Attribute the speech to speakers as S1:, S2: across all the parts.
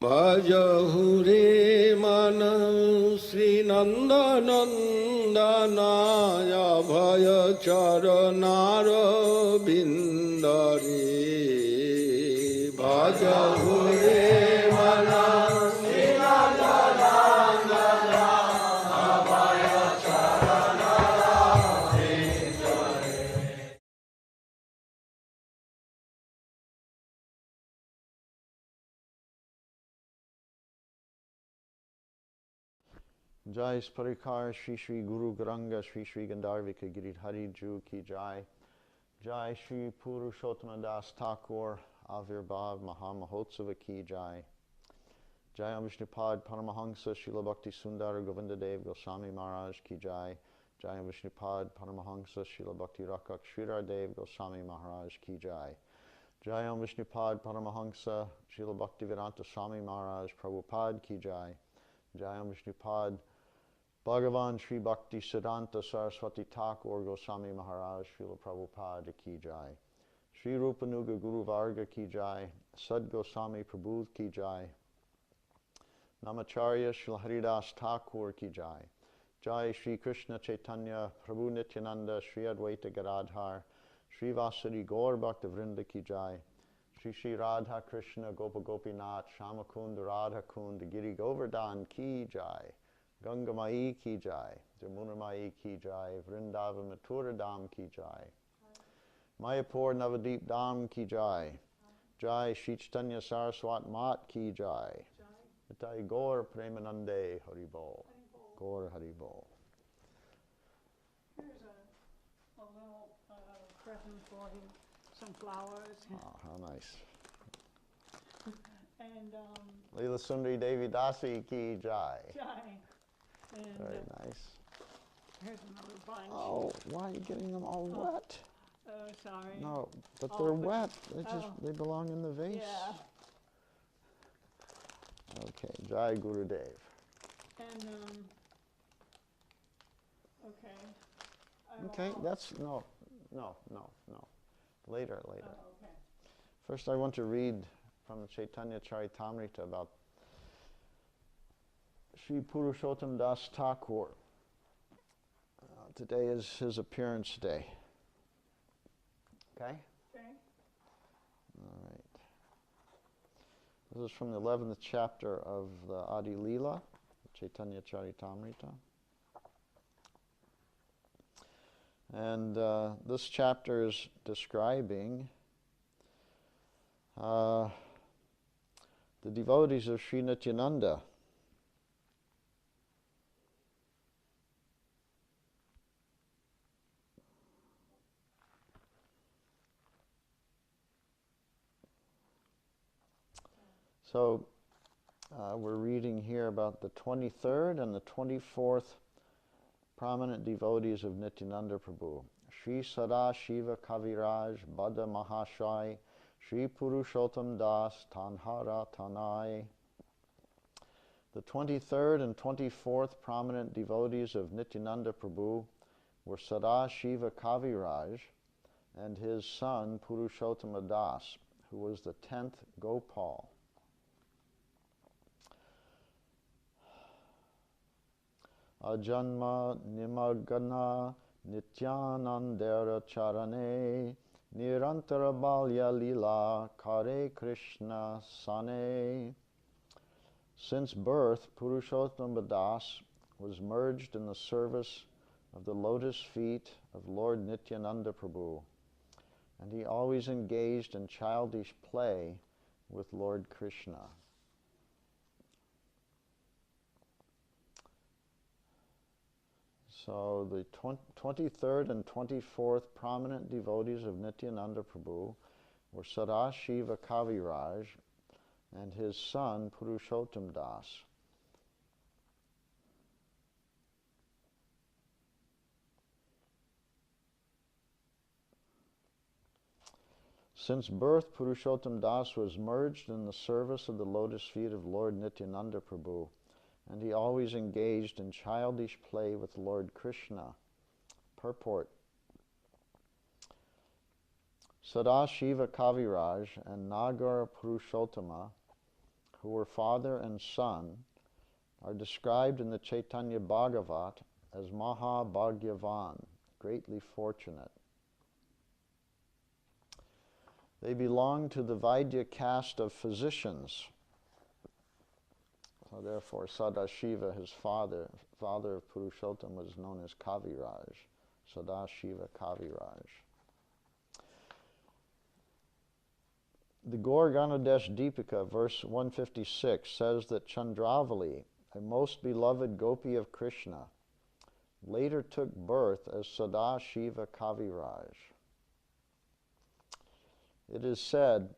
S1: Bhajahure Mana Sri Nanda Nandanaya Bhaya Charanara Bindari Bhajahure Mana Sri Nanda Nandanaya Bhaya Charanara Bindari.
S2: Jai Sparikar Shri Shri Guru Garanga Shri Shri Gandharvika Giridhari Ju Ki Jai. Jai Shri Purushottama Dasa Thakura Avirbhav Mahamahotsava Ki Jai. Jai Vishnupad Paramahansa Srila Bhakti Sundara Govinda Dev Goswami Maharaj Ki Jai. Jai Vishnupad Paramahansa Srila Bhakti Rakak Sridhar Dev Goswami Maharaj Ki Jai. Jai Vishnupad Paramahansa Srila Bhakti Vedanta Swami Maharaj Prabhupada Ki Jai. Jai Vishnupad Bhagavan Sri Bhakti Siddhanta Saraswati Thakur Goswami Maharaj Srila Prabhupada Ki Jai. Sri Rupanuga Guru Varga Ki Jai. Sad Goswami Prabhu Ki Jai. Namacharya Srila Haridas Thakur Ki Jai. Jai Sri Krishna Chaitanya Prabhu Nityananda Sri Advaita Gadadhar Sri Vasari Gaur Bhakta Vrinda Ki Jai. Sri Sri Radha Krishna Gopa Gopinath Shamakund Radha Kund Giri Govardhan Ki Jai. Ganga Mai Ki Jai, Jamuna Mai Ki Jai, Vrindavan Mathura Dham Ki Jai, Mayapur Navadip Dham Ki Jai, Jai Sri Chaitanya Saraswat Math Ki Jai, Jai Gaur Premanande Haribol, Gaur Haribol.
S3: Here's a little present for him, some flowers.
S2: Oh, how nice.
S3: And
S2: Leela Sundari Devi Dasi Ki Jai.
S3: Jai. And
S2: Very nice.
S3: here's another bunch.
S2: Oh, why are you getting them all wet?
S3: Oh, sorry.
S2: No, but they're wet. They
S3: oh.
S2: they belong in the vase.
S3: Yeah.
S2: Okay, Jai Gurudev.
S3: And okay.
S2: Okay, that's no. Later.
S3: Oh, okay.
S2: First, I want to read from the Chaitanya Charitamrita about Sri Purushottama Dasa Thakura. Today is his appearance day. Okay?
S3: Okay.
S2: All right. This is from the 11th chapter of the Adi Leela, Chaitanya Charitamrita. And this chapter is describing the devotees of Sri Nityananda. So we're reading here about the 23rd and the 24th prominent devotees of Nityananda Prabhu. Sri Sadashiva Kaviraj Bada Mahashai Sri Purushottam Das Tanhara Tanai. The 23rd and 24th prominent devotees of Nityananda Prabhu were Sadashiva Kaviraj and his son Purushottama Das, who was the 10th Gopal. Ajanma Nimagana Nityanandera Charane Nirantara Balya Lila Kare Krishna Sane. Since birth, Purushottama Das was merged in the service of the lotus feet of Lord Nityananda Prabhu, and he always engaged in childish play with Lord Krishna. So the 23rd and 24th prominent devotees of Nityananda Prabhu were Sadashiva Kaviraj and his son Purushottama Das. Since birth, Purushottama Das was merged in the service of the lotus feet of Lord Nityananda Prabhu, and he always engaged in childish play with Lord Krishna. Purport. Sadashiva Kaviraj and Nagar Purushottama, who were father and son, are described in the Chaitanya Bhagavat as Maha Bhagyavan, greatly fortunate. They belonged to the Vaidya caste of physicians. So therefore, Sadashiva, his father of Purushottama, was known as Kaviraj. Sadashiva Kaviraj. The Gaur Ganodesh Deepika, verse 156, says that Chandravali, a most beloved gopi of Krishna, later took birth as Sadashiva Kaviraj. It is said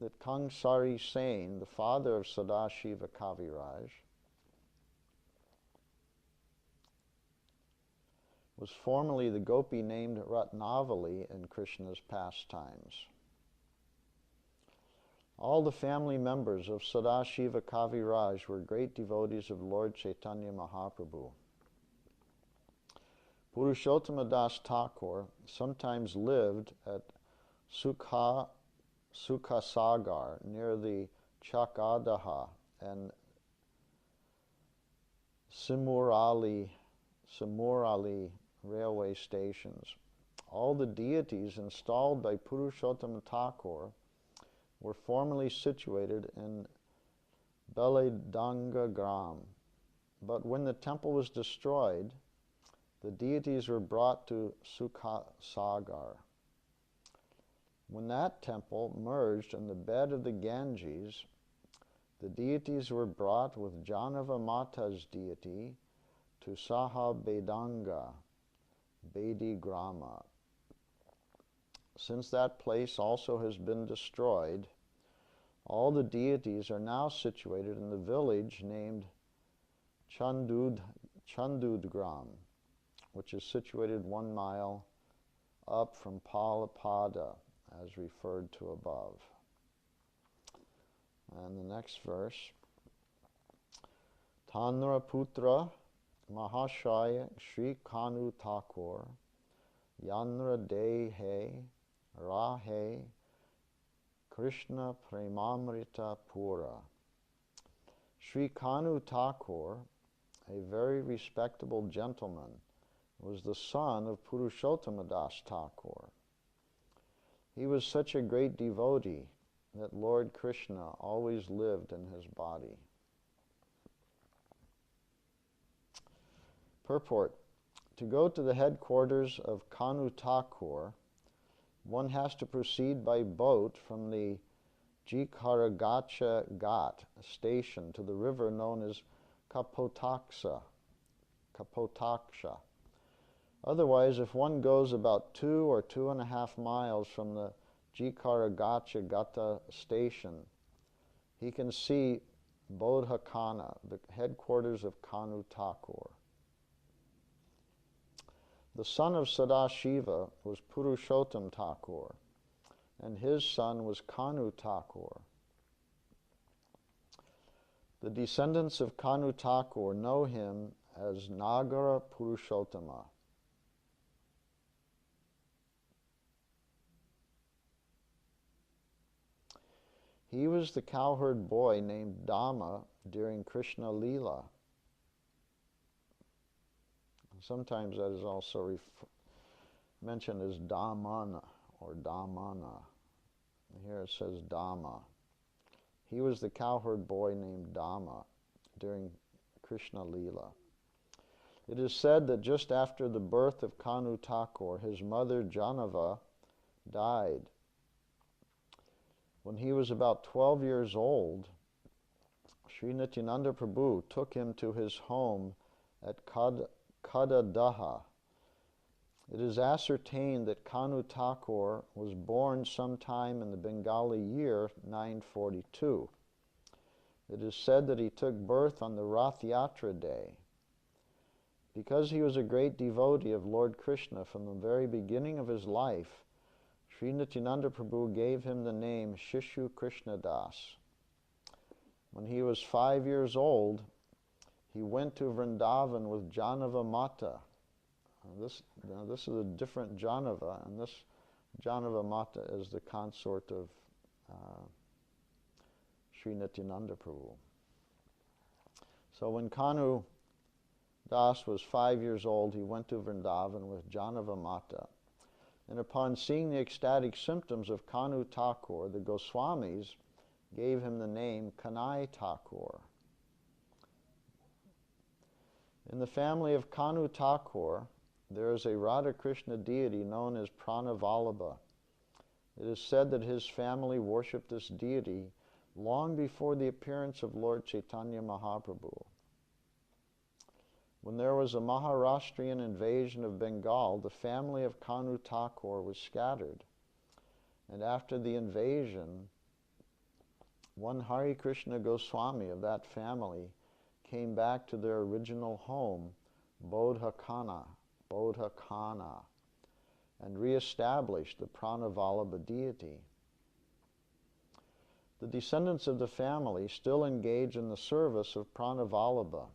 S2: that Kangsari Sen, the father of Sadashiva Kaviraj, was formerly the gopi named Ratnavali in Krishna's pastimes. All the family members of Sadashiva Kaviraj were great devotees of Lord Chaitanya Mahaprabhu. Purushottama Dasa Thakura sometimes lived at Sukhasagar near the Chakadaha and Simurali railway stations. All the deities installed by Purushottama Thakur were formerly situated in Beledanga Gram, but when the temple was destroyed, the deities were brought to Sukhasagar. When that temple merged in the bed of the Ganges, the deities were brought with Janava Mata's deity to Saha Bedanga, Bedi Grama. Since that place also has been destroyed, all the deities are now situated in the village named Chandudgram, which is situated 1 mile up from Palapada, as referred to above. And the next verse, Tanra Putra Mahashaya Sri Kanu Thakur Yanra Dehe Rahe Krishna Premamrita Pura. Sri Kanu Thakur, a very respectable gentleman, was the son of Purushottama Dasa Thakura. He was such a great devotee that Lord Krishna always lived in his body. Purport. To go to the headquarters of Kanu Thakur, one has to proceed by boat from the Jikaragacha Ghat station to the river known as Kapotaksha. Otherwise, if one goes about 2 or 2.5 miles from the Jikaragacha Gata station, he can see Bodhakana, the headquarters of Kanu Thakur. The son of Sadashiva was Purushottam Thakur, and his son was Kanu Thakur. The descendants of Kanu Thakur know him as Nagara Purushottama. He was the cowherd boy named Dama during Krishna Leela. Sometimes that is also mentioned as Damana or Damana. Here it says Dama. He was the cowherd boy named Dama during Krishna Leela. It is said that just after the birth of Kanu Thakur, his mother Janava died. When he was about 12 years old, Sri Nityananda Prabhu took him to his home at Kadadaha. It is ascertained that Kanu Thakur was born sometime in the Bengali year 942. It is said that he took birth on the Rath Yatra day. Because he was a great devotee of Lord Krishna from the very beginning of his life, Sri Nityananda Prabhu gave him the name Shishu Krishnadas. When he was 5 years old, he went to Vrindavan with Janava Mata. This is a different Janava, and this Janava Mata is the consort of Sri Nityananda Prabhu. So when Kanu Das was 5 years old, he went to Vrindavan with Janava Mata. And upon seeing the ecstatic symptoms of Kanu Thakur, the Goswamis gave him the name Kanai Thakur. In the family of Kanu Thakur, there is a Radha Krishna deity known as Pranavallabha. It is said that his family worshipped this deity long before the appearance of Lord Chaitanya Mahaprabhu. When there was a Maharashtrian invasion of Bengal, the family of Kanu Thakur was scattered. And after the invasion, one Hari Krishna Goswami of that family came back to their original home, Bodhakana, and reestablished the Pranavallabha deity. The descendants of the family still engage in the service of Pranavallabha.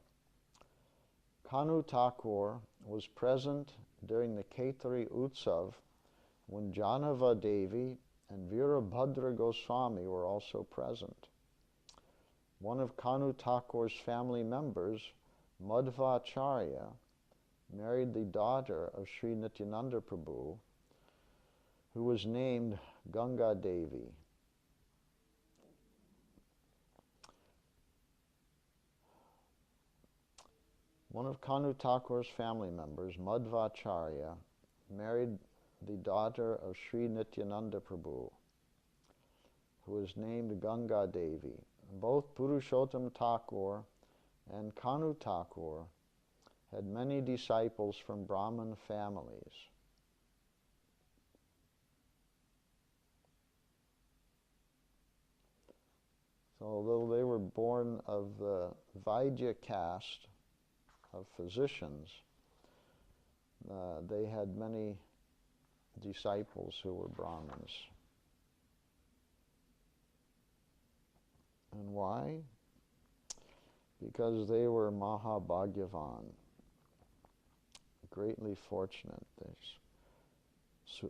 S2: Kanu Thakur was present during the Kaitari Utsav when Janava Devi and Virabhadra Goswami were also present. One of Kanu Thakur's family members, Madhvacharya, married the daughter of Sri Nityananda Prabhu, who was named Ganga Devi. One of Kanu Thakur's family members, Madhvacharya, married the daughter of Sri Nityananda Prabhu, who was named Ganga Devi. Both Purushottama Thakur and Kanu Thakur had many disciples from Brahmin families. So although they were born of the Vaidya caste of physicians, they had many disciples who were Brahmins. And why? Because they were Mahabhagyavan, greatly fortunate. There's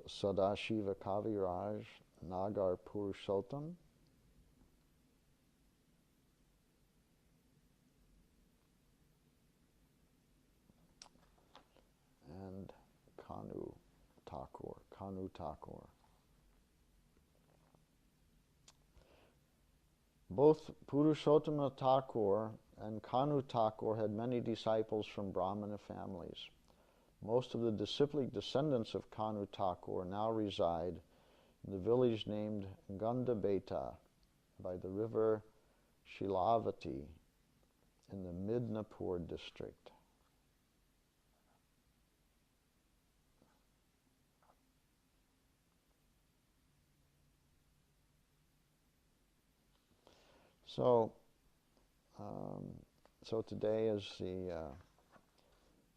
S2: Sadashiva Kaviraj, Nagar Purushottam, and Kanu Thakur. Both Purushottama Thakur and Kanu Thakur had many disciples from Brahmana families. Most of the disciplic descendants of Kanu Thakur now reside in the village named Gandabeta by the river Shilavati in the Midnapur district. So today is the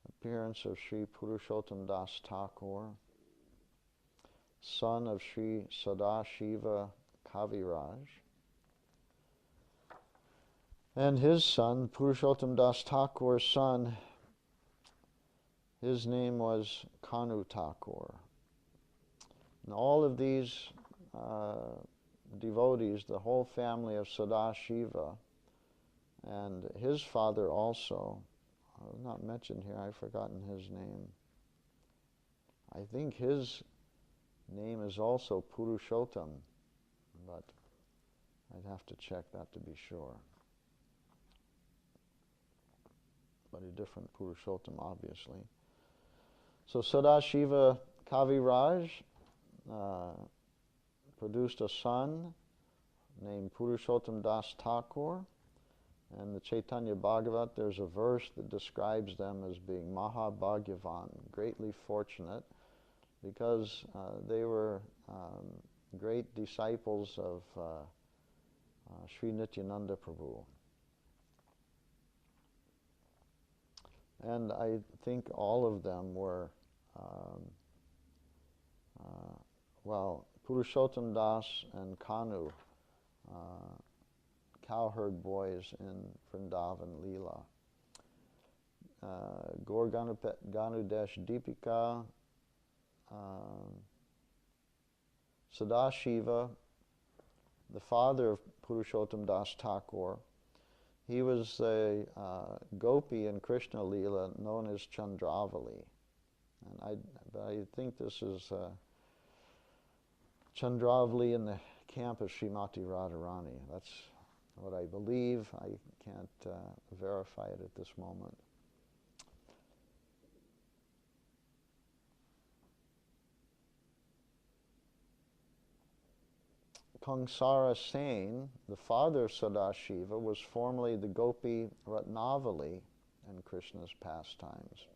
S2: appearance of Sri Purushottama Dasa Thakura, son of Sri Sadashiva Kaviraj, and his son, Purushottama Dasa Thakura's son, his name was Kanu Thakur. And all of these devotees, the whole family of Sadashiva, and his father also, not mentioned here, I've forgotten his name. I think his name is also Purushottam, but I'd have to check that to be sure. But a different Purushottam, obviously. So Sadashiva Kaviraj produced a son named Purushottama Dasa Thakura, and the Chaitanya Bhagavat, there's a verse that describes them as being Mahabhagyavan, greatly fortunate, because they were great disciples of Sri Nityananda Prabhu. And I think all of them were, Purushottama Das and Kanu, cowherd boys in Vrindavan Leela. Gaur Ganudesh Deepika, Sadashiva, the father of Purushottama Dasa Thakura, he was a gopi in Krishna Leela known as Chandravali. And I think this is Chandravali in the camp of Srimati Radharani. That's what I believe. I can't verify it at this moment. Kangsara Sen, the father of Sadashiva, was formerly the Gopi Ratnavali in Krishna's pastimes.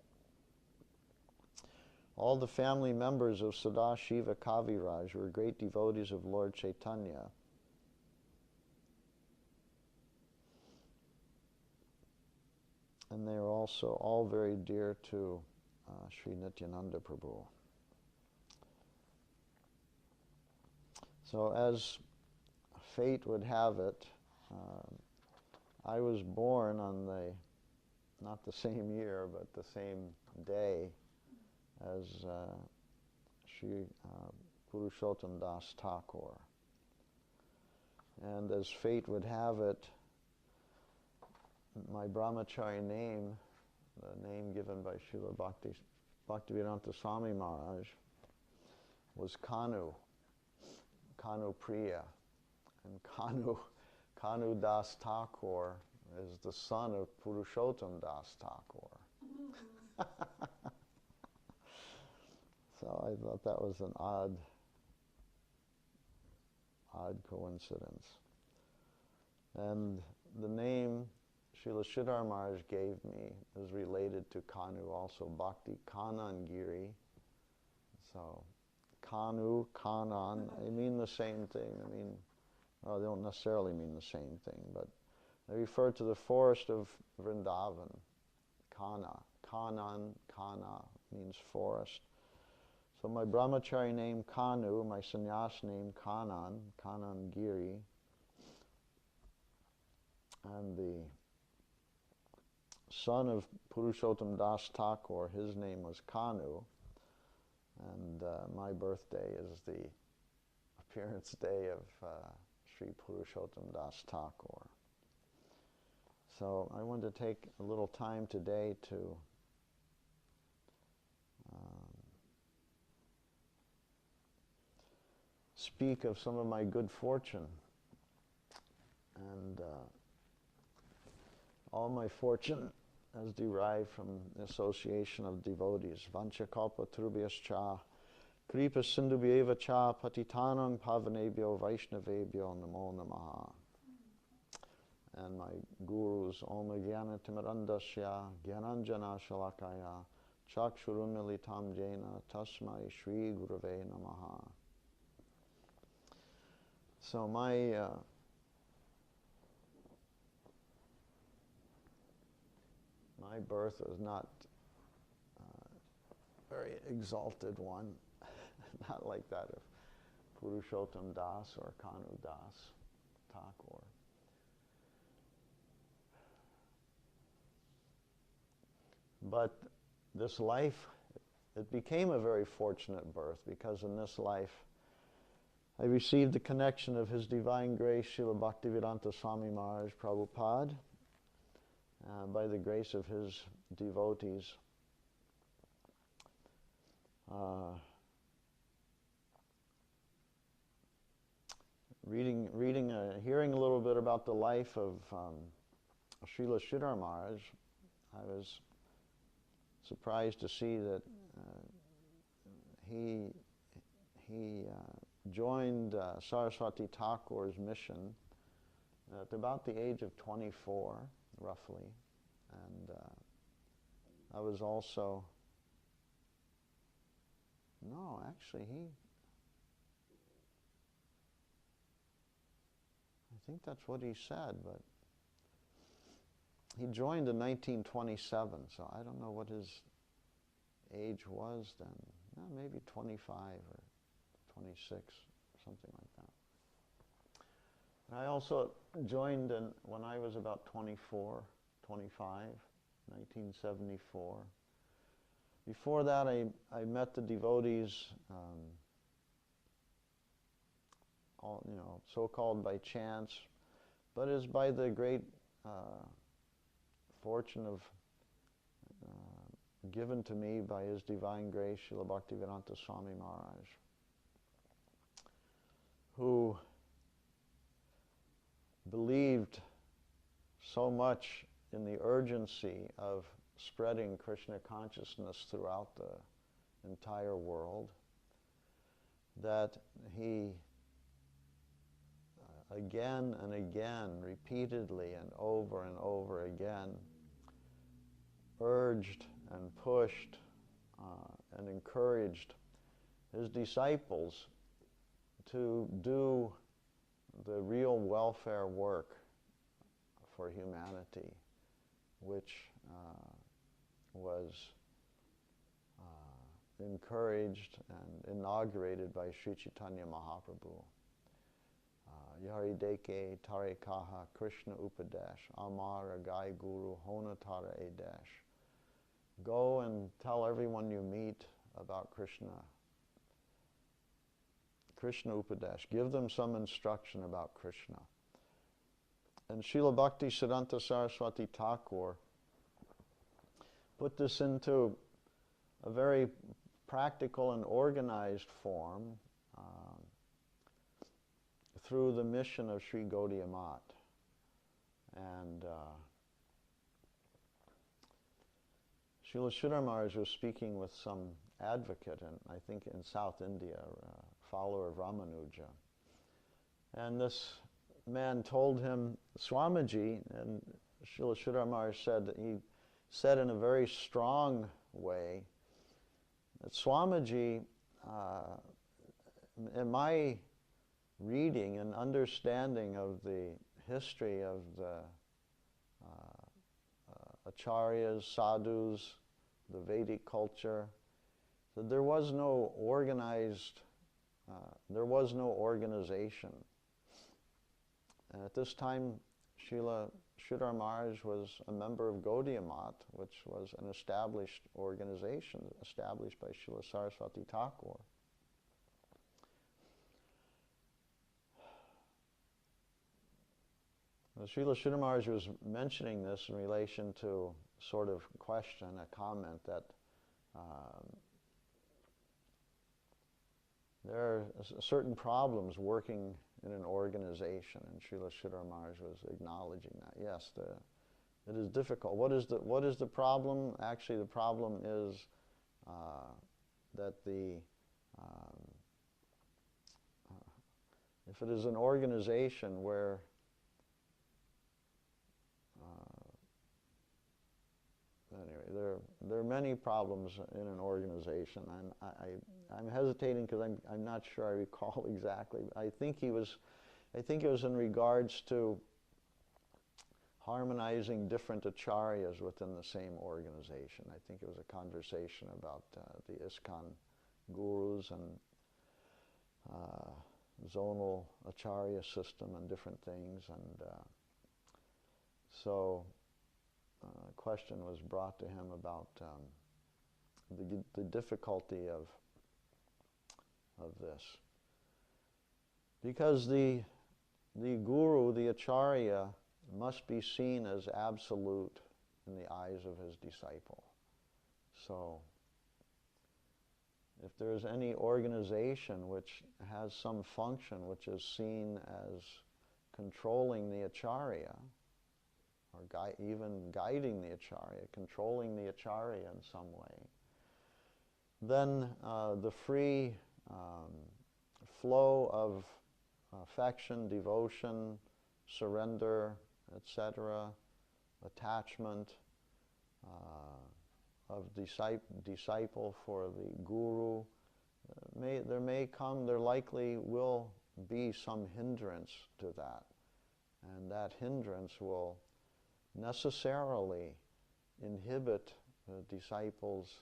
S2: All the family members of Sadashiva Kaviraj were great devotees of Lord Chaitanya. And they are also all very dear to Sri Nityananda Prabhu. So as fate would have it, I was born on not the same year, but the same day as Sri Purushottama Dasa Thakura. And as fate would have it, my brahmachari name, the name given by Srila Bhaktivedanta Swami Maharaj, was Kanu. Kanu Priya. And Kanu Das Thakur is the son of Purushottama Das Thakur. So I thought that was an odd coincidence. And the name Srila Sridhar Maharaj gave me is related to Kanu also, Bhakti Kanan Giri. So Kanu, Kanan, they mean the same thing. Well, they don't necessarily mean the same thing, but they refer to the forest of Vrindavan. Kana, Kanan, Kana means forest. So my brahmachari name Kanu, my sannyas name Kanan, Kanan Giri, and the son of Purushottama Dasa Thakura, his name was Kanu, and my birthday is the appearance day of Sri Purushottama Dasa Thakura. So I wanted to take a little time today to speak of some of my good fortune. And all my fortune is derived from the association of devotees. Vancha kalpa trubhyascha, kripa sindhubhyeva cha, patitanang pavanebhyo vaishnavebhyo namo namaha. And my gurus, Om Jnana Timirandasya, Jnananjana Shalakaya, Chakshurunmilitam Jena, Tasmai Shri Gurave Namaha. So my birth was not a very exalted one, not like that of Purushottama Das or Kanu Das Thakur. But this life, it became a very fortunate birth, because in this life I received the connection of His Divine Grace, Srila Bhaktivedanta Swami Maharaj Prabhupada, by the grace of his devotees. Hearing a little bit about the life of Srila Sridhar Maharaj, I was surprised to see that he joined Saraswati Thakur's mission at about the age of 24, roughly. And I was also, no, actually I think that's what he said, but he joined in 1927, so I don't know what his age was then. No, maybe 25 or 26, something like that. And I also joined when I was about 24, 25, 1974. Before that, I met the devotees so-called by chance, but is by the great fortune of given to me by His Divine Grace, Srila Bhaktivedanta Swami Maharaj, who believed so much in the urgency of spreading Krishna consciousness throughout the entire world, that he again and again, repeatedly and over again, urged and pushed and encouraged his disciples to do the real welfare work for humanity, which was encouraged and inaugurated by Sri Chaitanya Mahaprabhu. Yari deke tare kaha Krishna upadesh, amara gai guru hona tara edesh. Go and tell everyone you meet about Krishna. Krishna upadesh. Give them some instruction about Krishna. And Srila Bhakti Siddhanta Saraswati Thakur put this into a very practical and organized form through the mission of Sri Gaudiya Math. And Srila Sridhar Maharaj was speaking with some advocate, I think in South India, a follower of Ramanuja. And this man told him, Swamiji, and Srila Sridhar Maharaj said that he said in a very strong way that Swamiji, in my reading and understanding of the history of the acharyas, sadhus, the Vedic culture, that there was no organization. And at this time, Srila Sridhar Maharaj was a member of Gaudiya Math, which was an established organization, established by Srila Saraswati Thakur. Srila Sridhar Maharaj was mentioning this in relation to sort of question, a comment that there are certain problems working in an organization, and Srila Sridhar Maharaj was acknowledging that. Yes, it is difficult. What is the problem? Actually, the problem is that if it is an organization where anyway, there are many problems in an organization. I'm hesitating because I'm not sure I recall exactly. I think it was in regards to harmonizing different acharyas within the same organization. I think it was a conversation about the ISKCON gurus and zonal acharya system and different things, and so a question was brought to him about the difficulty of this, because the guru, the acharya, must be seen as absolute in the eyes of his disciple. So if there is any organization which has some function which is seen as controlling the acharya, or even guiding the acharya, controlling the acharya in some way, then the free flow of affection, devotion, surrender, etc., attachment of disciple for the guru, there likely will be some hindrance to that, and that hindrance will necessarily inhibit the disciple's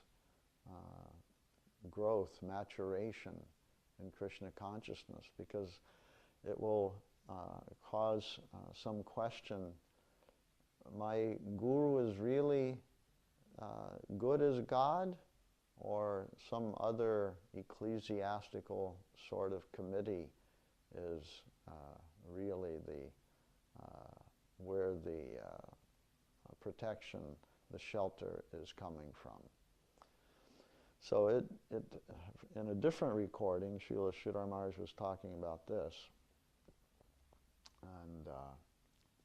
S2: growth, maturation in Krishna consciousness, because it will cause some question. My guru is really good as God, or some other ecclesiastical sort of committee is really where the protection, the shelter is coming from. So it in a different recording, Srila Sridhar Maharaj was talking about this. And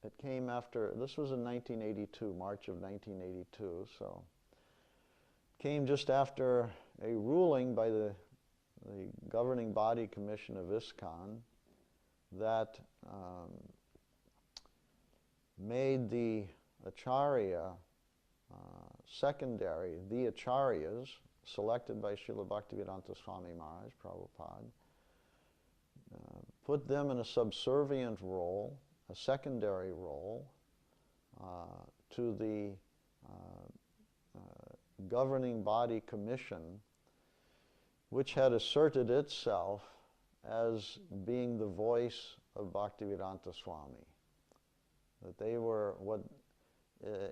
S2: it came after, this was in 1982, March of 1982, so it came just after a ruling by the governing body commission of ISKCON that made the Acharya secondary, the Acharyas, selected by Srila Bhaktivedanta Swami Maharaj, Prabhupada, put them in a subservient role, a secondary role, to the governing body commission, which had asserted itself as being the voice of Bhaktivedanta Swami. That they were what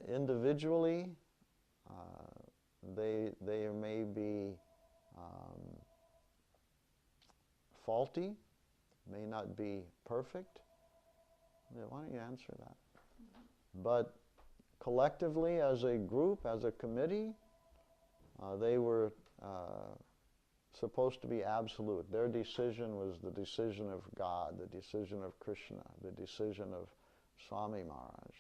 S2: individually they may be faulty, may not be perfect. Yeah, why don't you answer that? But collectively, as a group, as a committee, they were supposed to be absolute. Their decision was the decision of God, the decision of Krishna, the decision of Swami Maharaj.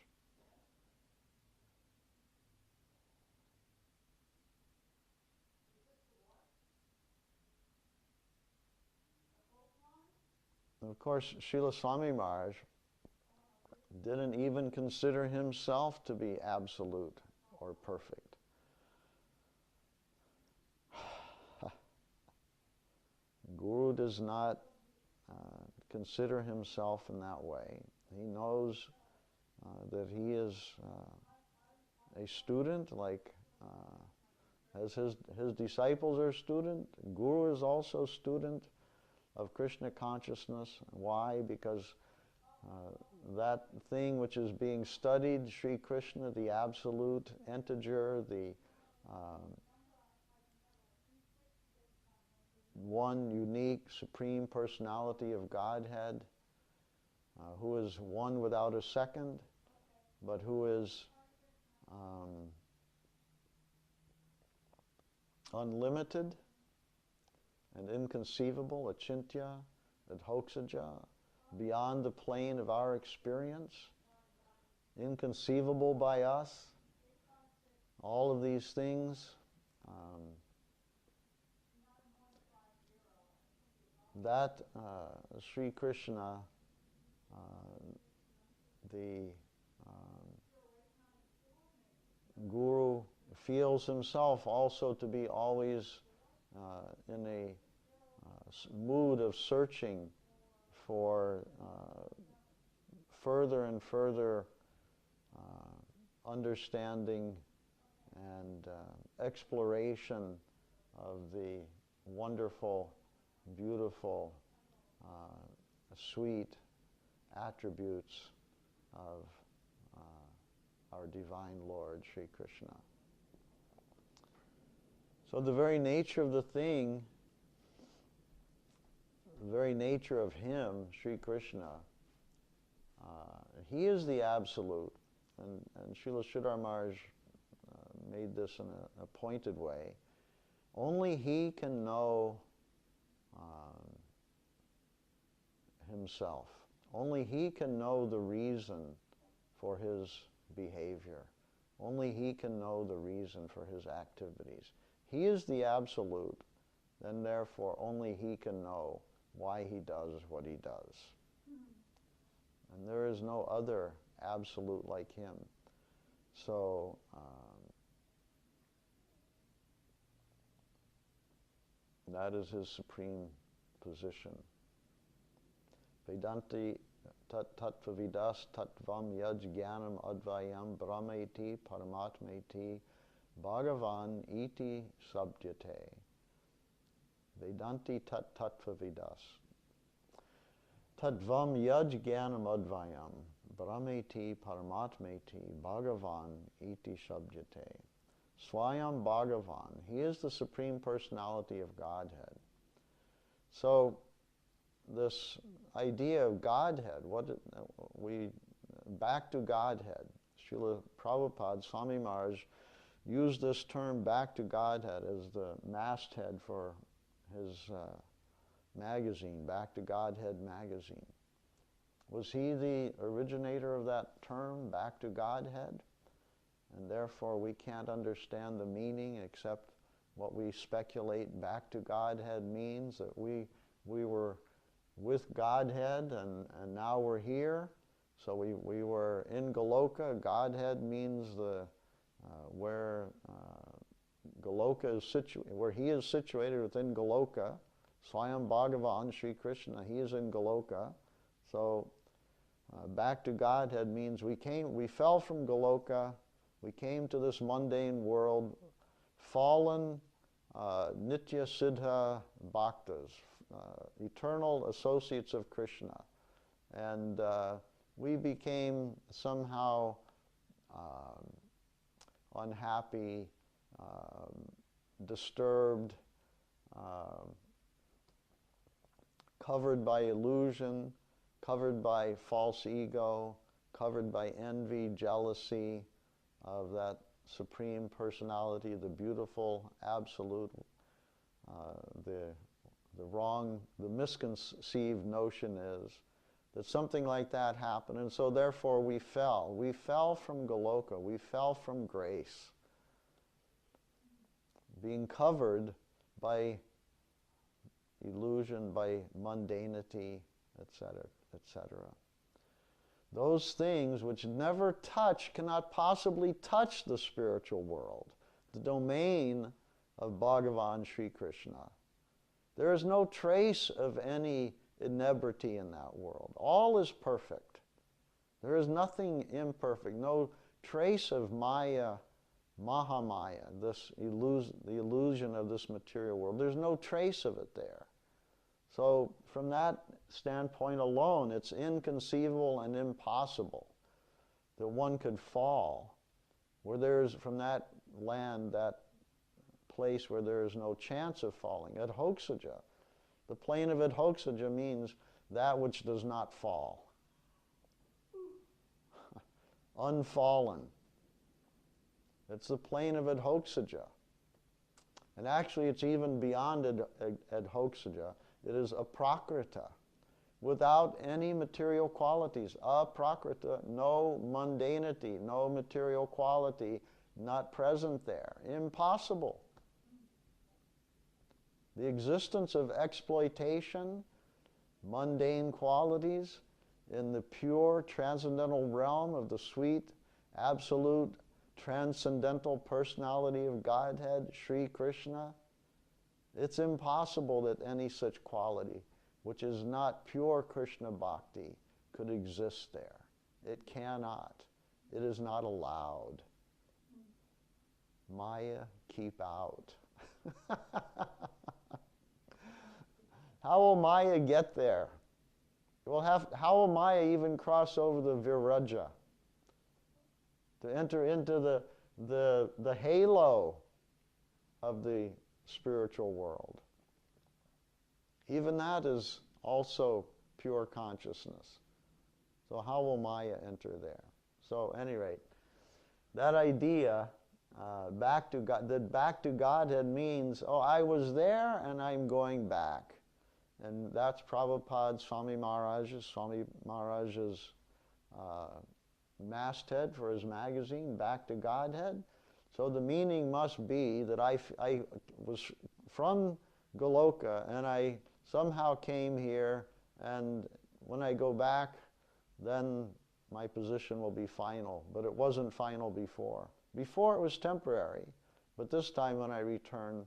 S2: And of course, Srila Swami Maharaj didn't even consider himself to be absolute or perfect. Guru does not consider himself in that way. He knows that he is a student, like as his disciples are student. Guru is also student of Krishna consciousness. Why? Because that thing which is being studied, Sri Krishna, the absolute integer, the one unique supreme personality of Godhead, who is one without a second, but who is unlimited and inconceivable, achintya, adhoksaja, beyond the plane of our experience, inconceivable by us. All of these things, that Sri Krishna, the Guru, feels himself also to be always in a mood of searching for further and further understanding and exploration of the wonderful, beautiful, sweet attributes of our Divine Lord, Sri Krishna. So the very nature of the thing, the very nature of him, Sri Krishna, he is the absolute. And Srila Sridhar Maharaj made this in a pointed way. Only he can know himself. Only he can know the reason for his behavior. Only he can know the reason for his activities. He is the absolute, and therefore only he can know why he does what he does. And there is no other absolute like him. So that is his supreme position. Vedanti tattva vidas tattvam yaj jnanam advayam brahmeti paramatmeti bhagavan iti sabdyate. Vedanti tattva vidas tattvam yaj jnanam advayam brahmeti paramatmeti bhagavan iti sabdyate. Swayam Bhagavan, he is the Supreme Personality of Godhead. So this idea of Godhead. Back to Godhead. Srila Prabhupada, Swami Maharaj, used this term back to Godhead as the masthead for his magazine, Back to Godhead magazine. Was he the originator of that term, back to Godhead? And therefore we can't understand the meaning except what we speculate back to Godhead means, that we were with Godhead and now we're here. So we were in Goloka. Godhead means where Goloka is situated, where he is situated within Goloka. Swayam Bhagavan, Sri Krishna, he is in Goloka. So back to Godhead means we fell from Goloka, we came to this mundane world, fallen Nitya Siddha Bhaktas, eternal associates of Krishna. And we became somehow unhappy, disturbed, covered by illusion, covered by false ego, covered by envy, jealousy of that Supreme Personality, the beautiful Absolute. The misconceived notion is that something like that happened, and so therefore we fell. We fell from Goloka, we fell from grace, being covered by illusion, by mundanity, etc., etc. Those things which never touch cannot possibly touch the spiritual world, the domain of Bhagavan Sri Krishna. There is no trace of any inebriety in that world. All is perfect. There is nothing imperfect, no trace of Maya, Mahamaya, the illusion of this material world. There's no trace of it there. So from that standpoint alone, it's inconceivable and impossible that one could fall where there's, from that land, that place where there is no chance of falling. Adhoksaja. The plane of Adhoksaja means that which does not fall. Unfallen. It's the plane of Adhoksaja. And actually it's even beyond Adhoksaja. It is aprakrita, without any material qualities. Aprakrita, no mundanity, no material quality, not present there. Impossible. The existence of exploitation, mundane qualities in the pure transcendental realm of the sweet, absolute, transcendental personality of Godhead, Sri Krishna, it's impossible that any such quality, which is not pure Krishna Bhakti, could exist there. It cannot. It is not allowed. Maya, keep out. How will Maya get there? How will Maya even cross over the Viraja? To enter into the halo of the spiritual world. Even that is also pure consciousness. So how will Maya enter there? So at any rate, that idea, back to Godhead means, oh, I was there and I'm going back. And that's Prabhupada, Swami Maharaj's masthead for his magazine, Back to Godhead. So the meaning must be that I was from Goloka and I somehow came here, and when I go back, then my position will be final. But it wasn't final before. Before it was temporary, but this time when I return,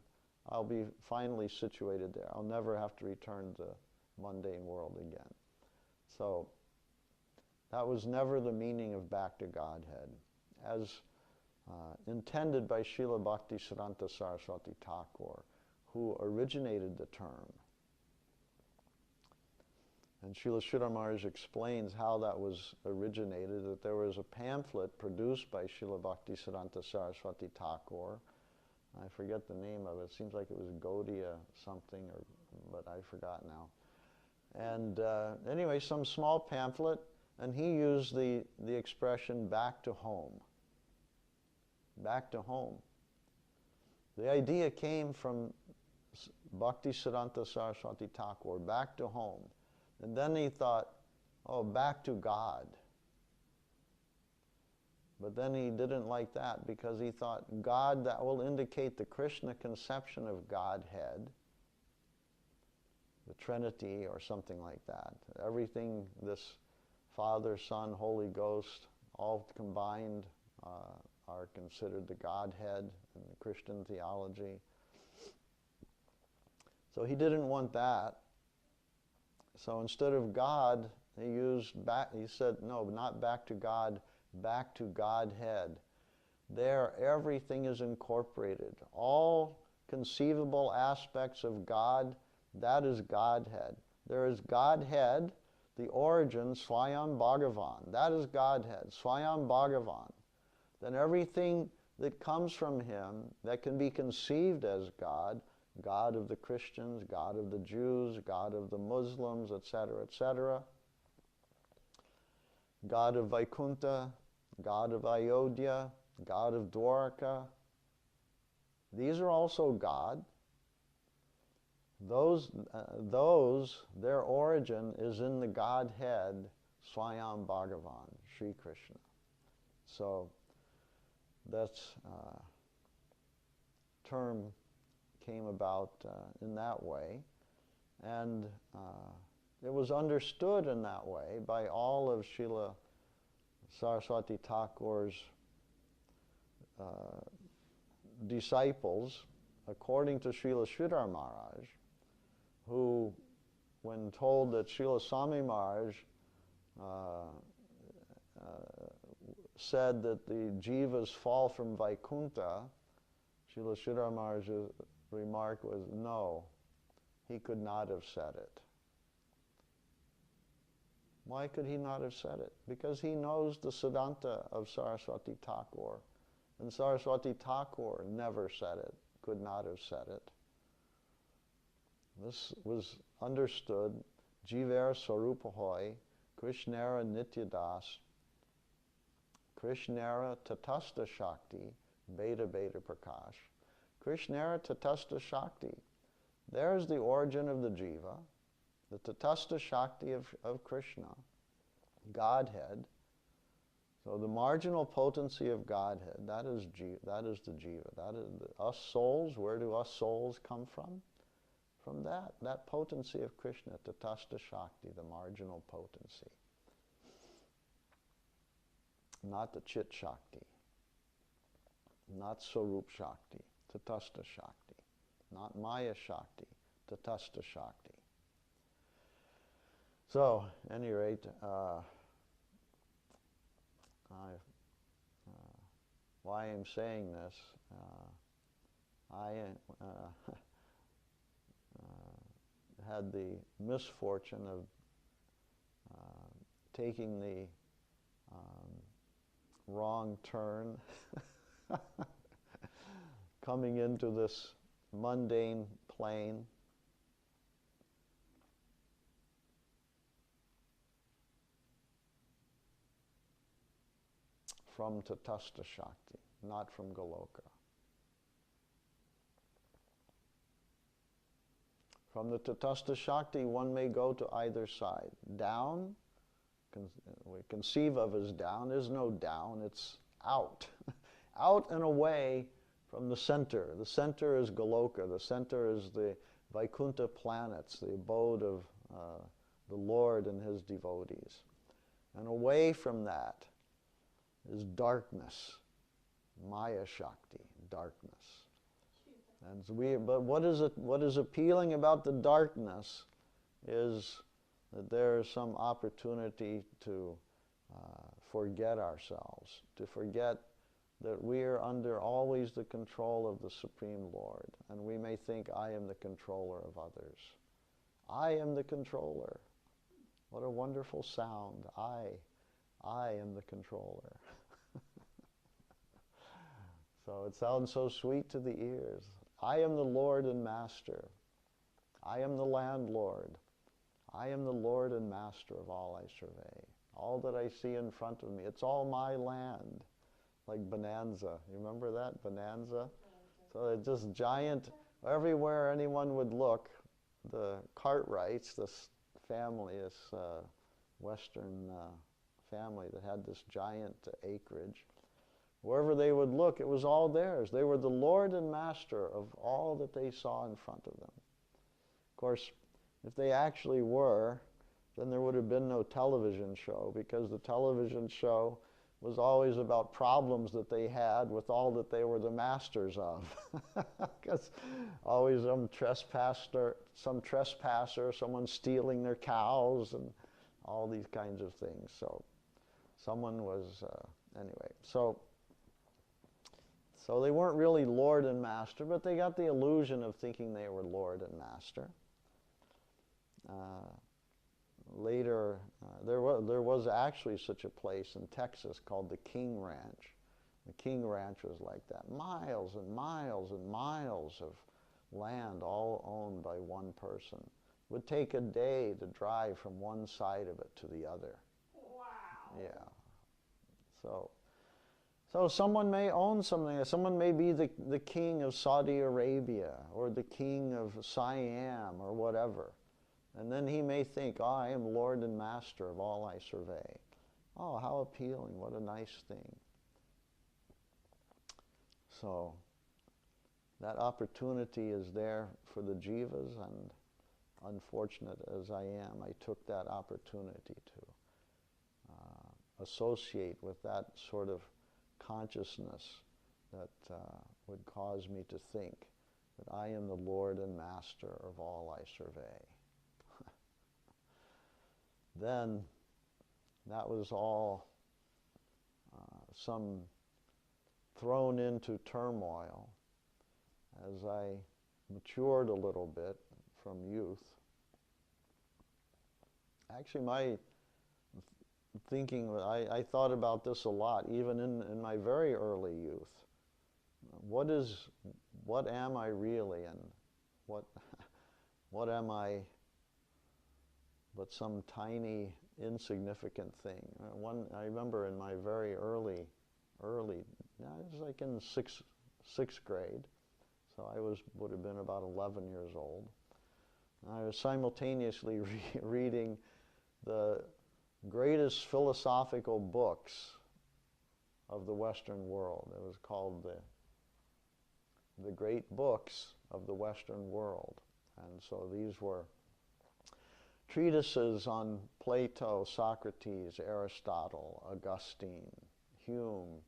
S2: I'll be finally situated there. I'll never have to return to the mundane world again. So that was never the meaning of Back to Godhead, as intended by Srila Bhakti Siddhanta Saraswati Thakur, who originated the term. And Srila Sridhar Maharaj explains how that was originated, that there was a pamphlet produced by Srila Bhakti Siddhanta Saraswati Thakur. I forget the name of it. It seems like it was Gaudiya something, but I forgot now. And anyway, some small pamphlet, and he used the expression back to home. Back to home. The idea came from Bhakti Siddhanta Saraswati Thakur, back to home. And then he thought, oh, back to God. But then he didn't like that because he thought, God, that will indicate the Krishna conception of Godhead, the Trinity or something like that. Everything, this Father, Son, Holy Ghost, all combined are considered the Godhead in the Christian theology. So he didn't want that. So instead of God, he said, no, not back to God, back to Godhead. There, everything is incorporated. All conceivable aspects of God, that is Godhead. There is Godhead, the origin, Swayam Bhagavan. That is Godhead, Swayam Bhagavan. Then everything that comes from him that can be conceived as God, God of the Christians, God of the Jews, God of the Muslims, etc., God of Vaikuntha, God of Ayodhya, God of Dwarka. These are also God. Those, their origin is in the Godhead, Swayam Bhagavan, Sri Krishna. So that's term came about in that way, and it was understood in that way by all of Srila Saraswati Thakur's disciples, according to Srila Giri Maharaj, who, when told that Srila Swami Maharaj said that the jivas fall from Vaikuntha, Srila Giri Maharaj's remark was, no, he could not have said it. Why could he not have said it? Because he knows the Siddhanta of Saraswati Thakur. And Saraswati Thakur never said it, could not have said it. This was understood, Jiver Swarupahoy, Krishnara Nityadas, Krishnara Tatastha Shakti, Beta Beta Prakash. Krishnara Tatastha Shakti. There's the origin of the jiva, the Tatastha Shakti of Krishna, Godhead. So the marginal potency of Godhead, that is the jiva. That is us souls. Where do us souls come from? From that potency of Krishna, Tatastha Shakti, the marginal potency. Not the Chit Shakti, not Swarup Shakti, Tatastha Shakti, not Maya Shakti, Tatastha Shakti. So, at any rate, why I'm saying this, I had the misfortune of taking the wrong turn, coming into this mundane plane. From Tatastha Shakti, not from Goloka. From the Tatastha Shakti, one may go to either side. Down, we conceive of as down, is no down, it's out. Out and away from the center. The center is Goloka, the center is the Vaikuntha planets, the abode of the Lord and his devotees. And away from that is darkness, Maya Shakti, darkness. And but what is appealing about the darkness is that there is some opportunity to forget ourselves, to forget that we are under always the control of the Supreme Lord. And we may think, I am the controller of others. I am the controller. What a wonderful sound. I am the controller. So it sounds so sweet to the ears. I am the Lord and Master. I am the landlord. I am the Lord and Master of all I survey. All that I see in front of me, it's all my land. Like Bonanza. You remember that? Bonanza? So it's just giant, everywhere anyone would look, the Cartwrights, this family, this Western family that had this giant acreage, wherever they would look, it was all theirs. They were the Lord and Master of all that they saw in front of them. Of course, if they actually were, then there would have been no television show, because the television show was always about problems that they had with all that they were the masters of. Because always some trespasser, someone stealing their cows, and all these kinds of things. So someone was, anyway. So they weren't really Lord and Master, but they got the illusion of thinking they were Lord and Master. Later, there was actually such a place in Texas called the King Ranch. The King Ranch was like that. Miles and miles and miles of land all owned by one person. It would take a day to drive from one side of it to the other.
S3: Wow.
S2: Yeah. So someone may own something. Someone may be the king of Saudi Arabia or the king of Siam or whatever. And then he may think, oh, I am Lord and Master of all I survey. Oh, how appealing. What a nice thing. So that opportunity is there for the jivas, and unfortunate as I am, I took that opportunity to associate with that sort of consciousness that would cause me to think that I am the Lord and Master of all I survey. Then that was all some thrown into turmoil as I matured a little bit from youth. Actually, my thinking, I thought about this a lot, even in my very early youth. What am I really, and what am I but some tiny, insignificant thing? I remember in my very early, it was like in sixth grade, so I would have been about 11 years old. And I was simultaneously reading the greatest philosophical books of the Western world. It was called the Great Books of the Western World. And so these were treatises on Plato, Socrates, Aristotle, Augustine, Hume,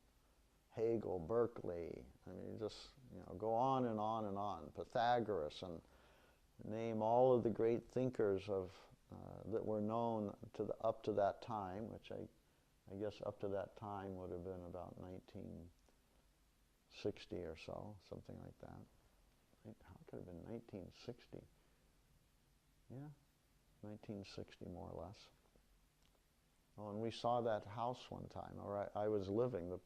S2: Hegel, Berkeley. I mean, just go on and on and on. Pythagoras, and name all of the great thinkers that were known up to that time, which I guess up to that time would have been about 1960 or so, something like that. How could it have been 1960? Yeah, 1960 more or less. Oh, and we saw that house one time, or I was living. The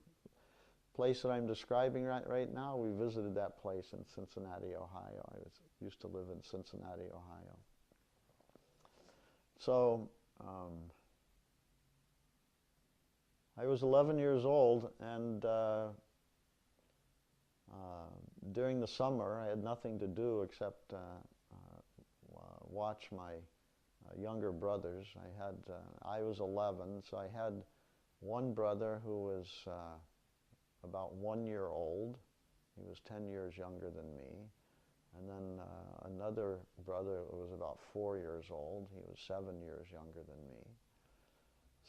S2: place that I'm describing right now, we visited that place in Cincinnati, Ohio. I used to live in Cincinnati, Ohio. So I was 11 years old, and during the summer I had nothing to do except watch my younger brothers. I was 11, so I had one brother who was about 1 year old. He was 10 years younger than me. And then another brother who was about 4 years old. He was 7 years younger than me.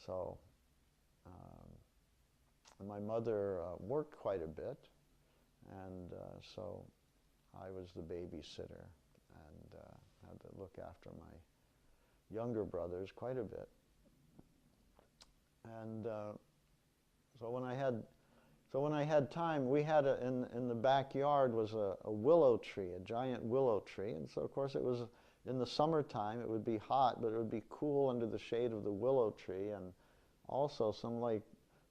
S2: So, and my mother worked quite a bit, and so I was the babysitter and had to look after my younger brothers quite a bit. And so when I had time, we had in the backyard was a willow tree, a giant willow tree. And so, of course, it was in the summertime. It would be hot, but it would be cool under the shade of the willow tree. And also some like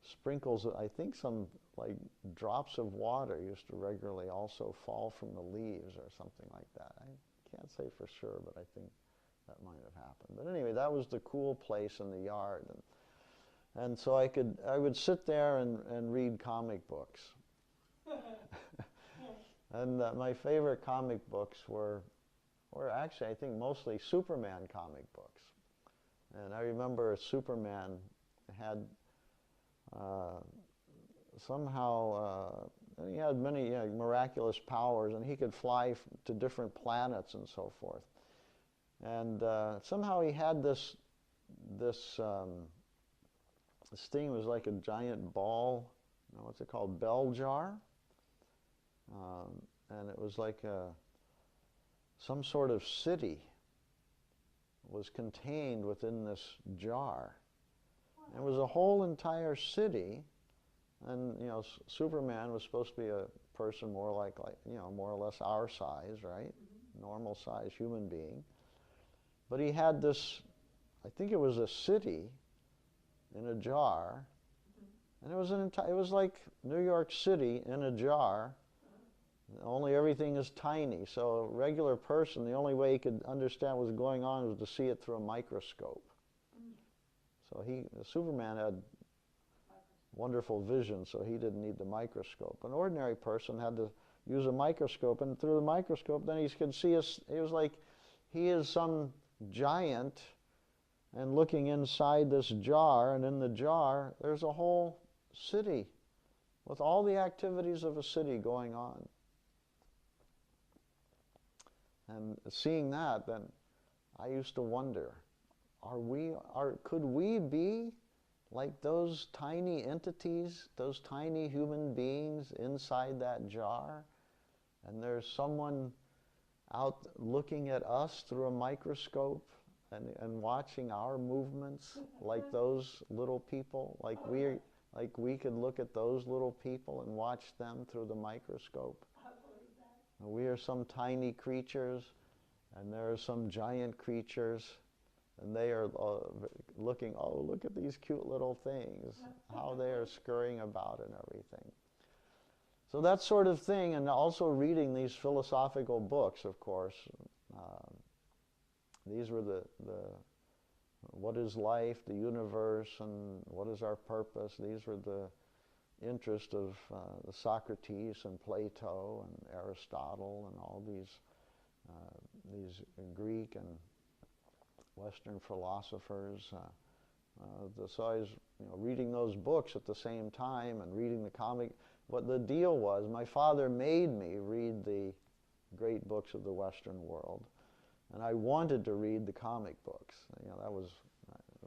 S2: sprinkles, I think some like drops of water used to regularly also fall from the leaves or something like that. I can't say for sure, but I think that might have happened. But anyway, that was the cool place in the yard. And so I would sit there and read comic books. And my favorite comic books were actually, I think, mostly Superman comic books. And I remember Superman had he had many miraculous powers, and he could fly to different planets and so forth. And somehow he had this thing was like a giant ball, what's it called, bell jar, and it was like some sort of city was contained within this jar. And it was a whole entire city, and Superman was supposed to be a person more like more or less our size, right? Normal size human being. But he had this, I think it was a city in a jar, and it was like New York City in a jar, only everything is tiny. So a regular person, the only way he could understand what was going on was to see it through a microscope. So Superman had wonderful vision, so he didn't need the microscope. An ordinary person had to use a microscope, and through the microscope then he could see us. It was like he is some giant, and looking inside this jar, and in the jar there's a whole city with all the activities of a city going on. And seeing that, then I used to wonder, could we be like those tiny entities, those tiny human beings inside that jar, and there's someone out looking at us through a microscope and watching our movements like those little people, like we could look at those little people and watch them through the microscope. And we are some tiny creatures, and there are some giant creatures, and they are looking, look at these cute little things, how they are scurrying about and everything. So that sort of thing, and also reading these philosophical books, of course. These were the what is life, the universe, and what is our purpose. These were the interest of the Socrates and Plato and Aristotle and all these Greek and Western philosophers. So I was reading those books at the same time and reading the comic. What the deal was, my father made me read the great books of the Western world, and I wanted to read the comic books. That was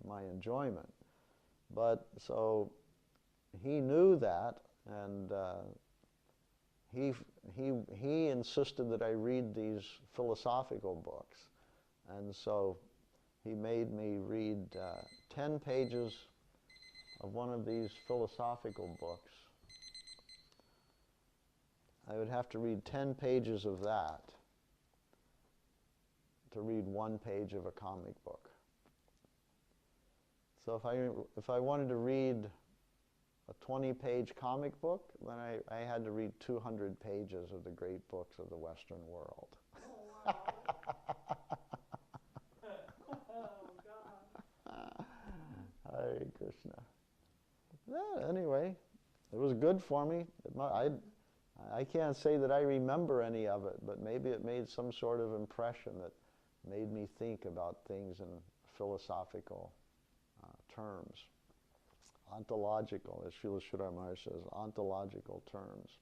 S2: my enjoyment. But so he knew that, and he insisted that I read these philosophical books, and so he made me read 10 pages of one of these philosophical books. I would have to read 10 pages of that to read 1 page of a comic book. So if I wanted to read a 20-page comic book, then I had to read 200 pages of the great books of the Western world.
S3: Oh, God.
S2: Hare Krishna. Yeah, anyway, it was good for me. I can't say that I remember any of it, but maybe it made some sort of impression that made me think about things in philosophical terms. Ontological, as Srila Giri Maharaja says, ontological terms.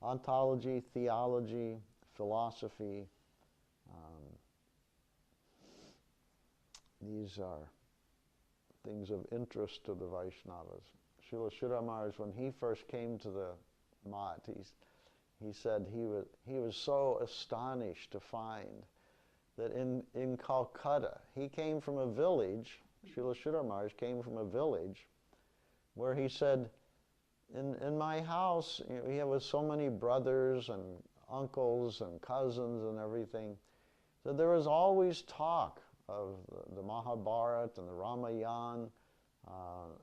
S2: Ontology, theology, philosophy, these are things of interest to the Vaishnavas. Srila Giri Maharaja, when he first came to the Math, he said he was so astonished to find that in Calcutta, he came from a village, Srila Giri Maharaja came from a village where he said, in my house, we have so many brothers and uncles and cousins and everything, so there was always talk of the Mahabharata and the Ramayana.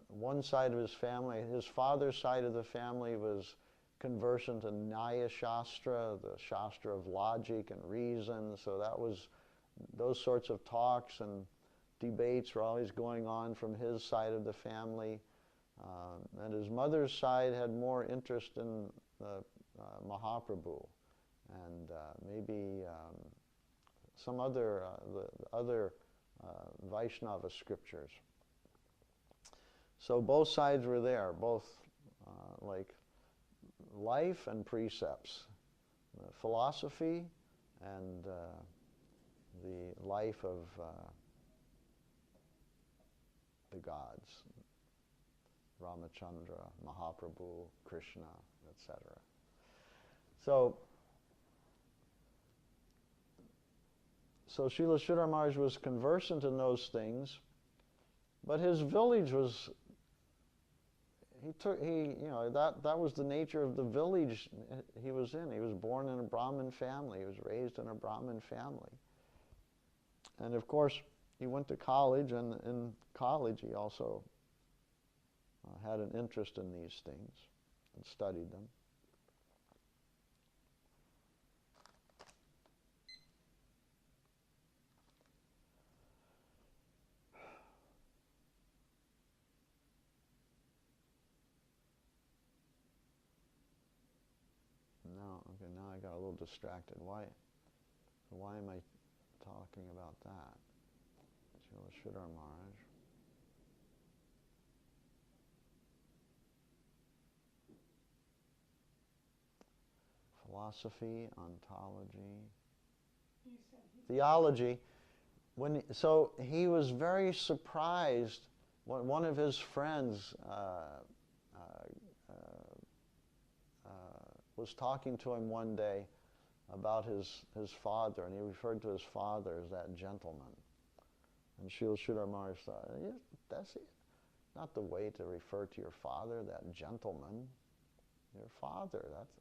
S2: One side of his family, his father's side of the family was conversant in Nyaya Shastra, the Shastra of logic and reason, so that was those sorts of talks and debates were always going on from his side of the family. And his mother's side had more interest in Mahaprabhu and maybe some other Vaishnava scriptures. So both sides were there, both like life and precepts, philosophy and the life of the gods, Ramachandra, Mahaprabhu, Krishna, etc. So Srila Sridhar Maharaj was conversant in those things, but his village was, that was the nature of the village he was in. He was born in a Brahmin family. He was raised in a Brahmin family. And of course, he went to college, and in college he also had an interest in these things and studied them. Now I got a little distracted. Why am I talking about that? Srila Sridhar Maharaj. Philosophy, ontology, theology. So he was very surprised when one of his friends was talking to him one day about his father, and he referred to his father as that gentleman. And Srila Sridhar Maharaj thought, yeah, that's not the way to refer to your father, that gentleman. Your father, that's,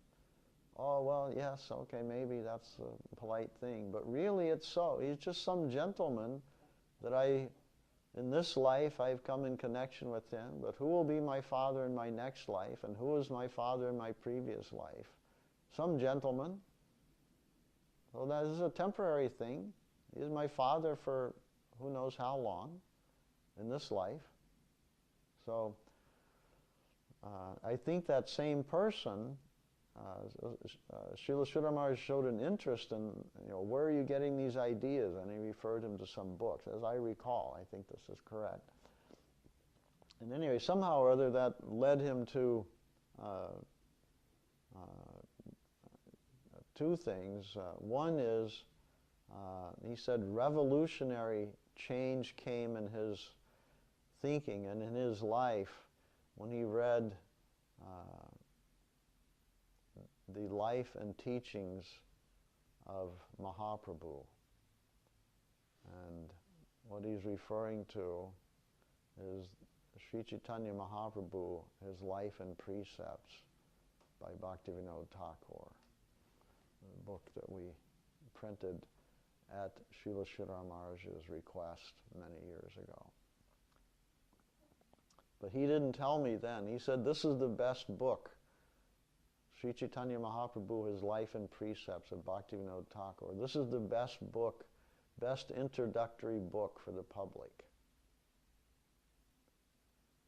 S2: oh, well, yes, okay, maybe that's a polite thing, but really it's so. He's just some gentleman that in this life I've come in connection with him, but who will be my father in my next life, and who was my father in my previous life? Some gentleman. Well, that is a temporary thing. He is my father for who knows how long in this life. So I think that same person, Srila Sridhar Maharaj showed an interest in, where are you getting these ideas? And he referred him to some books. As I recall, I think this is correct. And anyway, somehow or other that led him to two things. One is, he said revolutionary change came in his thinking and in his life when he read the life and teachings of Mahaprabhu. And what he's referring to is Sri Chaitanya Mahaprabhu, his life and precepts by Bhaktivinoda Thakur, the book that we printed at Srila Sridhar Maharaj's request many years ago. But he didn't tell me then. He said, this is the best book. Sri Chaitanya Mahaprabhu, his life and precepts of Bhaktivinoda Thakur. This is the best book, best introductory book for the public.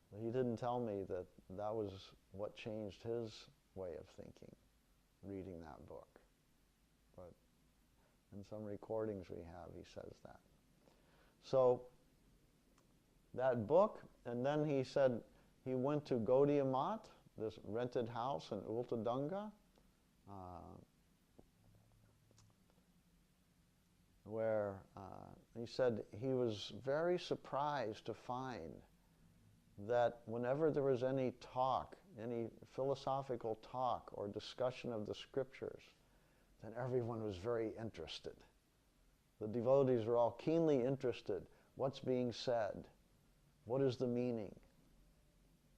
S2: But he didn't tell me that that was what changed his way of thinking, reading that book. But in some recordings we have, he says that. So that book, and then he said he went to Gaudiya Math, this rented house in Ultadanga, where he said he was very surprised to find that whenever there was any talk, any philosophical talk or discussion of the scriptures, then everyone was very interested. The devotees were all keenly interested. What's being said? What is the meaning?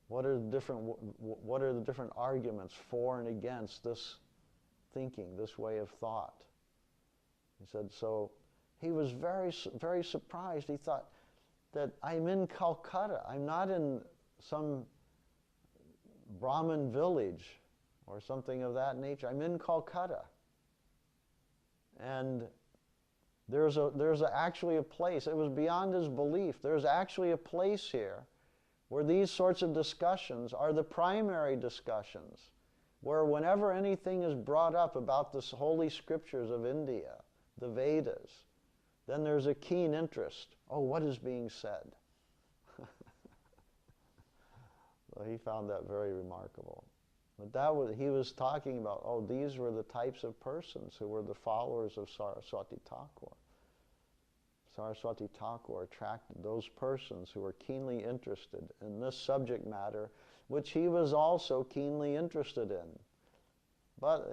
S2: What are the different arguments for and against this thinking, this way of thought? He said, so he was very, very surprised. He thought that I'm in Calcutta. I'm not in some Brahmin village or something of that nature. I'm in Calcutta. And There's actually a place. It was beyond his belief. There's actually a place here where these sorts of discussions are the primary discussions, where whenever anything is brought up about the holy scriptures of India, the Vedas, then there's a keen interest. Oh, what is being said? So he found that very remarkable. But he was talking about, oh, these were the types of persons who were the followers of Saraswati Thakur. Saraswati Thakur attracted those persons who were keenly interested in this subject matter, which he was also keenly interested in. But,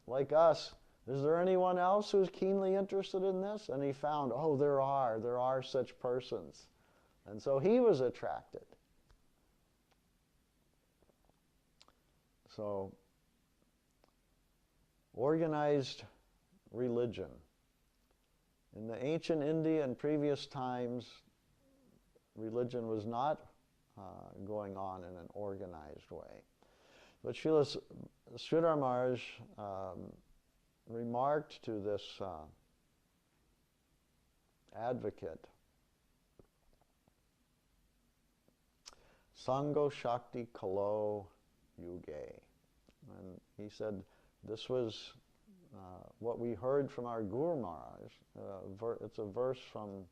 S2: like us, is there anyone else who's keenly interested in this? And he found, oh, there are such persons. And so he was attracted. So, organized religion. In the ancient India and previous times, religion was not going on in an organized way. But Srila Maharaj remarked to this advocate, Sango Shakti Kalo Yuge. And he said this was what we heard from our Guru Maharaj. It's a verse from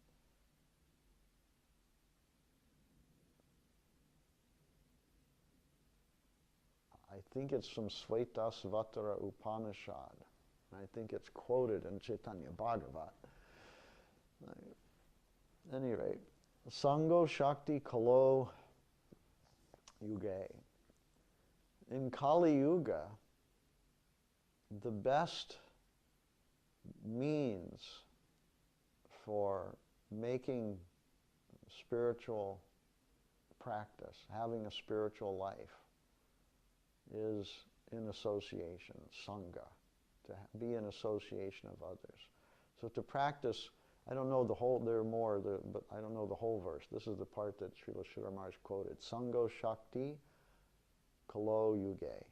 S2: I think it's from Svetasvatara Upanishad. I think it's quoted in Chaitanya Bhagavat. At any rate, Sango Shakti Kalo Yuge. In Kali Yuga, the best means for making spiritual practice, having a spiritual life, is in association, sangha, to be in association of others. So to practice, I don't know the whole, but I don't know the whole verse. This is the part that Srila Maharaj quoted. Sango Shakti Kalo Yuge.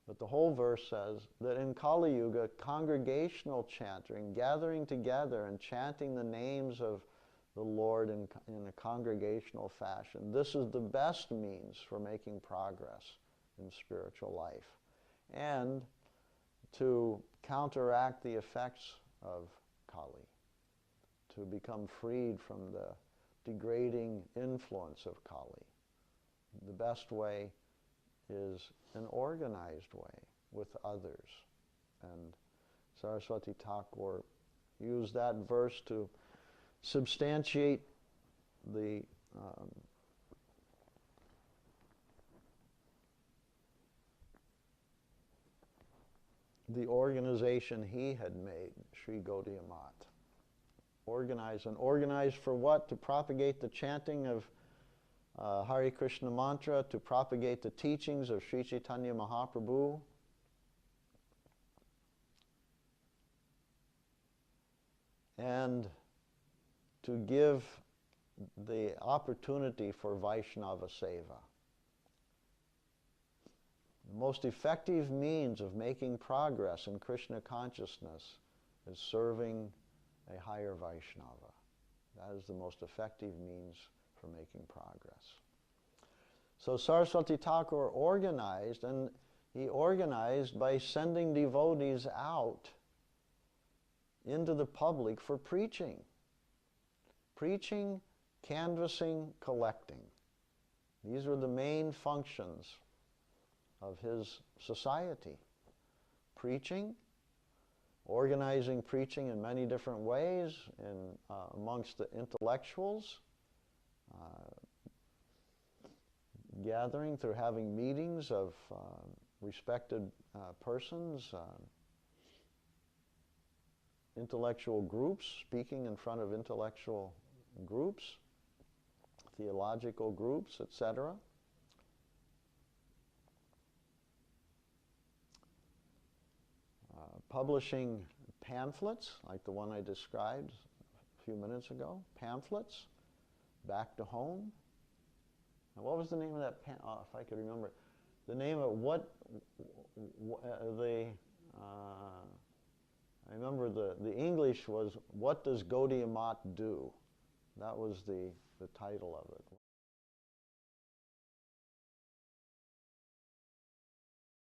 S2: But the whole verse says that in Kali Yuga, congregational chanting, gathering together and chanting the names of the Lord in a congregational fashion, this is the best means for making progress in spiritual life and to counteract the effects of Kali, to become freed from the degrading influence of Kali. The best way is an organized way with others. And Saraswati Thakur used that verse to substantiate the organization he had made, Sri Gaudiya Math. Organized for what? To propagate the chanting of Hare Krishna mantra, to propagate the teachings of Sri Chaitanya Mahaprabhu, and to give the opportunity for Vaishnava Seva. The most effective means of making progress in Krishna consciousness is serving a higher Vaishnava. That is the most effective means for making progress. So Saraswati Thakur organized, and he organized by sending devotees out into the public for preaching. Preaching, canvassing, collecting. These were the main functions of his society. Preaching, organizing preaching in many different ways amongst the intellectuals, gathering through having meetings of respected persons, intellectual groups, speaking in front of intellectual groups, theological groups, etc. Publishing pamphlets, like the one I described a few minutes ago, pamphlets, back to home. Now, what was the name of that if I could remember it. The name of I remember the English was, "What does Gaudiya Math do?" That was the title of it.